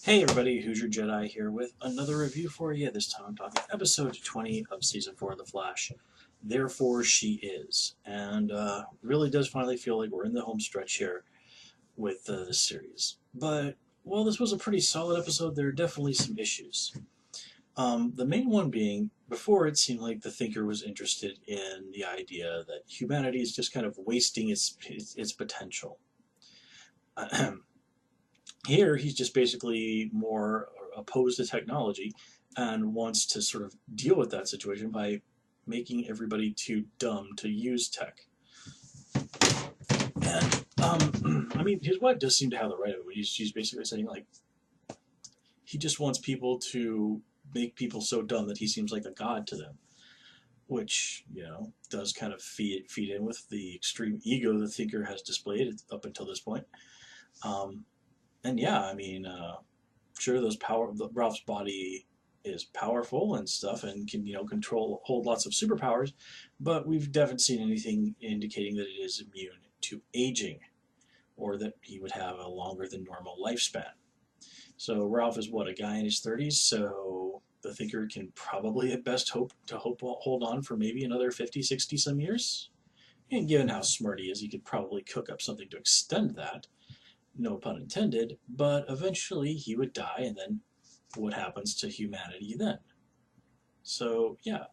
Hey everybody, Hoosier Jedi here with another review for you. This time I'm talking episode 20 of season 4 of The Flash. Therefore She Is. And really does finally feel like we're in the home stretch here with this series. But while this was a pretty solid episode, there are definitely some issues. The main one being, before it seemed like the Thinker was interested in the idea that humanity is just kind of wasting its potential. Here, he's just basically more opposed to technology and wants to sort of deal with that situation by making everybody too dumb to use tech. And, I mean, his wife does seem to have the right of it. She's basically saying, like, he just wants people to make people so dumb that he seems like a god to them, which, does kind of feed in with the extreme ego the Thinker has displayed up until this point. Um, and yeah, I mean, sure, Ralph's body is powerful and stuff and can hold lots of superpowers, but we've never seen anything indicating that it is immune to aging or that he would have a longer than normal lifespan. So Ralph is what, a guy in his 30s, so the Thinker can probably at best hold on for maybe another 50, 60 some years. And given how smart he is, he could probably cook up something to extend that, no pun intended, but eventually he would die, and then what happens to humanity then? So, yeah,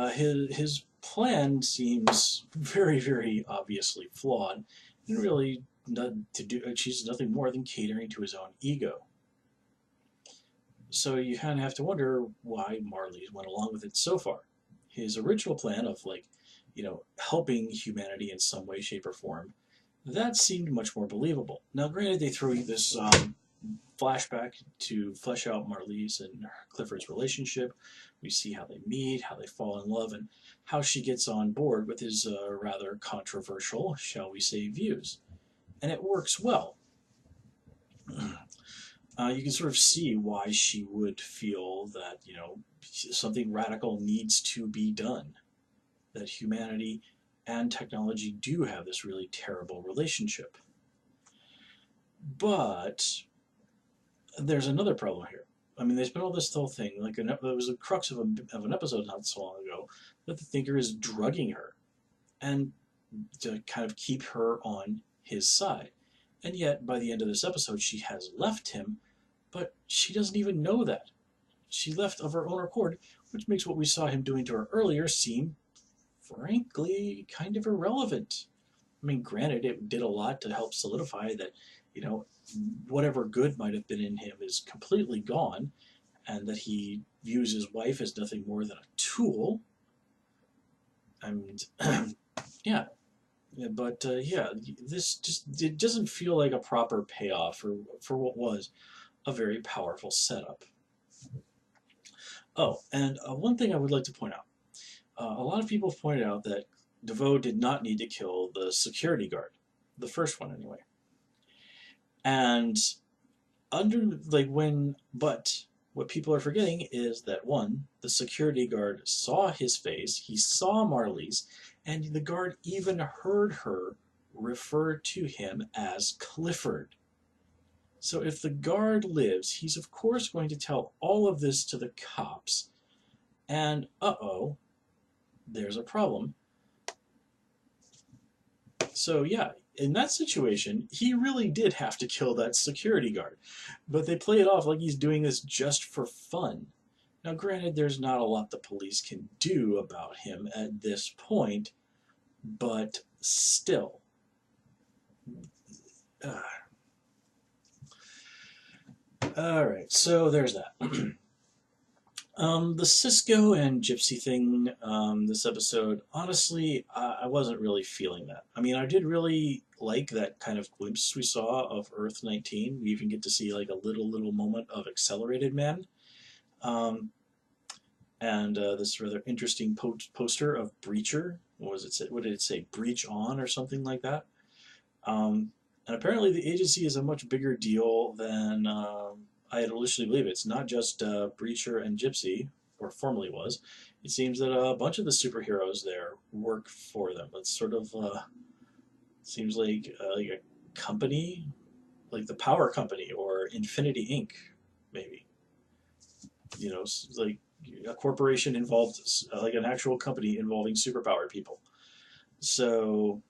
his plan seems very, very obviously flawed, and really achieves nothing more than catering to his own ego. So you kind of have to wonder why Marley's went along with it so far. His original plan of, like, helping humanity in some way, shape, or form, that seemed much more believable. Now, granted, they throw you this flashback to flesh out Marley's and Clifford's relationship. We see how they meet, how they fall in love, and how she gets on board with his rather controversial, shall we say, views. And it works well. You can sort of see why she would feel that, something radical needs to be done. That humanity and technology do have this really terrible relationship. But there's another problem here. I mean, there's been all this whole thing, like there was a crux of an episode not so long ago, that the Thinker is drugging her, and to kind of keep her on his side. And yet, by the end of this episode, she has left him, but she doesn't even know that. She left of her own accord, which makes what we saw him doing to her earlier seem, frankly, kind of irrelevant. I mean, granted, it did a lot to help solidify that, you know, whatever good might have been in him is completely gone, and that he views his wife as nothing more than a tool. And yeah, but yeah, this just it doesn't feel like a proper payoff for what was a very powerful setup. Oh, and one thing I would like to point out: a lot of people have pointed out that DeVoe did not need to kill the security guard, the first one anyway. And but what people are forgetting is that, one, the security guard saw his face, he saw Marley's, and the guard even heard her refer to him as Clifford. So if the guard lives, he's of course going to tell all of this to the cops. And uh-oh, there's a problem. So yeah, in that situation, he really did have to kill that security guard. But they play it off like he's doing this just for fun. Now, granted, there's not a lot the police can do about him at this point, but still. Alright, so there's that. The Cisco and Gypsy thing, this episode, honestly, I wasn't really feeling that. I mean, I did really like that kind of glimpse we saw of Earth 19. We even get to see like a little moment of Accelerated Man. Um, and this rather interesting poster of Breacher. What was it say? What did it say? Breach on or something like that. And apparently the agency is a much bigger deal than I had initially believed. It's not just Breacher and Gypsy, or formerly was. It seems that a bunch of the superheroes there work for them. It's sort of seems like a company, like the Power Company or Infinity Inc. maybe. Like a corporation involved, like an actual company involving superpowered people. So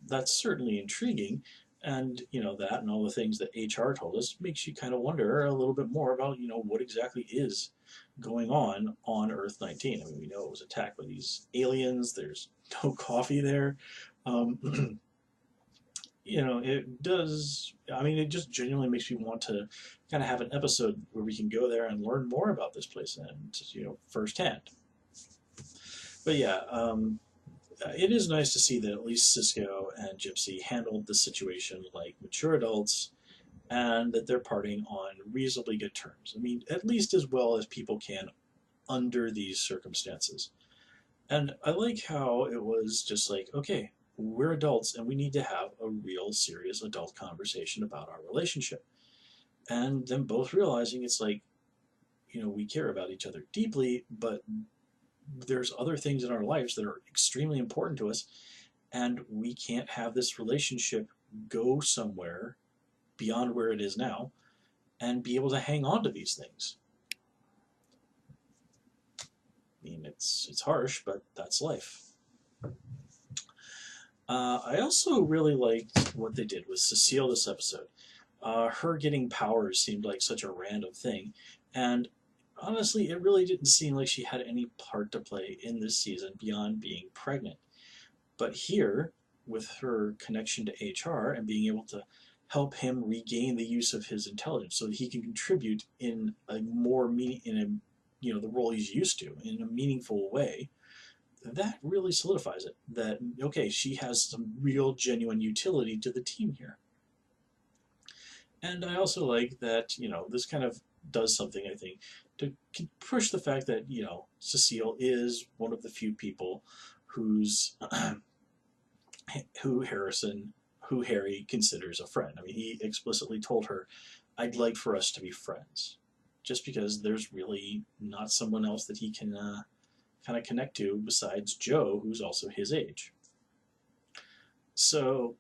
that's certainly intriguing. And, that and all the things that HR told us makes you kind of wonder a little bit more about, what exactly is going on Earth 19. I mean, we know it was attacked by these aliens. There's no coffee there. Um, it does, I mean, it just genuinely makes me want to kind of have an episode where we can go there and learn more about this place and, firsthand. But yeah, it is nice to see that at least Cisco and Gypsy handled the situation like mature adults and that they're parting on reasonably good terms. I mean, at least as well as people can under these circumstances. And I like how it was just like, okay, we're adults and we need to have a real serious adult conversation about our relationship. And them both realizing it's like, we care about each other deeply, but there's other things in our lives that are extremely important to us, and we can't have this relationship go somewhere beyond where it is now and be able to hang on to these things. I mean, it's harsh, but that's life. I also really liked what they did with Cecile this episode. Her getting powers seemed like such a random thing, and honestly, it really didn't seem like she had any part to play in this season beyond being pregnant. But here, with her connection to HR and being able to help him regain the use of his intelligence so that he can contribute in a more the role he's used to in a meaningful way, that really solidifies it. That, okay, she has some real, genuine utility to the team here. And I also like that, this kind of does something, I think, to push the fact that, Cecile is one of the few people who Harry considers a friend. I mean, he explicitly told her, I'd like for us to be friends. Just because there's really not someone else that he can kind of connect to besides Jo, who's also his age. So,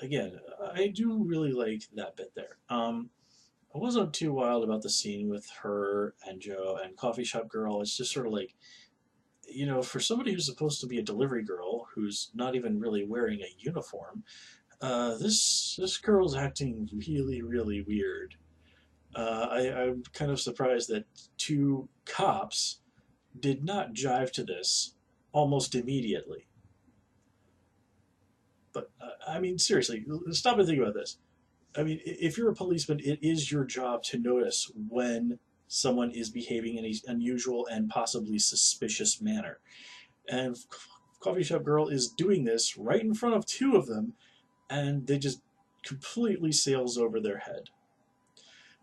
again, I do really like that bit there. I wasn't too wild about the scene with her and Jo and Coffee Shop Girl. It's just sort of like, for somebody who's supposed to be a delivery girl who's not even really wearing a uniform, this girl's acting really, really weird. I'm kind of surprised that two cops did not jive to this almost immediately. But, I mean, seriously, stop and think about this. I mean, if you're a policeman, it is your job to notice when someone is behaving in an unusual and possibly suspicious manner. And Coffee Shop Girl is doing this right in front of two of them, and they just completely sails over their head.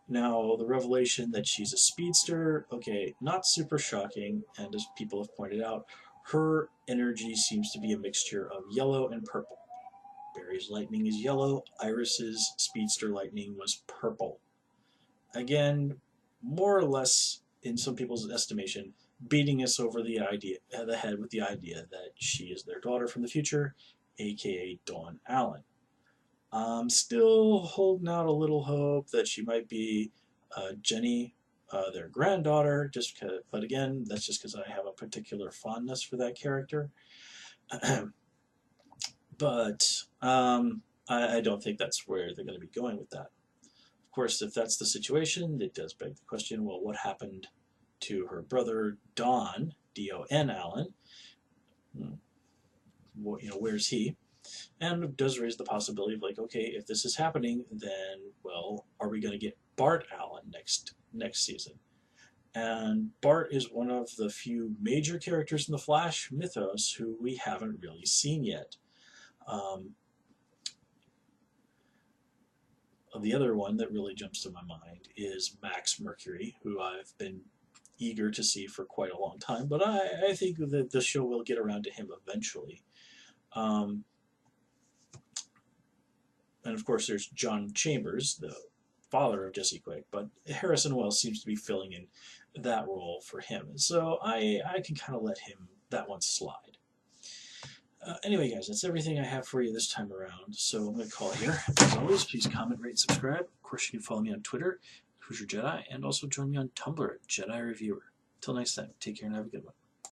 Now, the revelation that she's a speedster, okay, not super shocking, and as people have pointed out, her energy seems to be a mixture of yellow and purple. Barry's lightning is yellow, Iris's speedster lightning was purple. Again, more or less, in some people's estimation, beating us over the head with the idea that she is their daughter from the future, aka Dawn Allen. I'm still holding out a little hope that she might be Jenny, their granddaughter, but again, that's just because I have a particular fondness for that character. But I don't think that's where they're going to be going with that. Of course, if that's the situation, it does beg the question, well, what happened to her brother, Don, D-O-N Allen? Where's he? And it does raise the possibility of like, okay, if this is happening, then, well, are we going to get Bart Allen next season? And Bart is one of the few major characters in the Flash mythos who we haven't really seen yet. The other one that really jumps to my mind is Max Mercury, who I've been eager to see for quite a long time, but I think that the show will get around to him eventually. And of course, there's John Chambers, the father of Jesse Quick, but Harrison Wells seems to be filling in that role for him. So I can kind of let that one slide. Anyway, guys, that's everything I have for you this time around. So I'm going to call it here. As always, please comment, rate, subscribe. Of course, you can follow me on Twitter, Hoosier Jedi, and also join me on Tumblr, Jedi Reviewer. Till next time, take care and have a good one.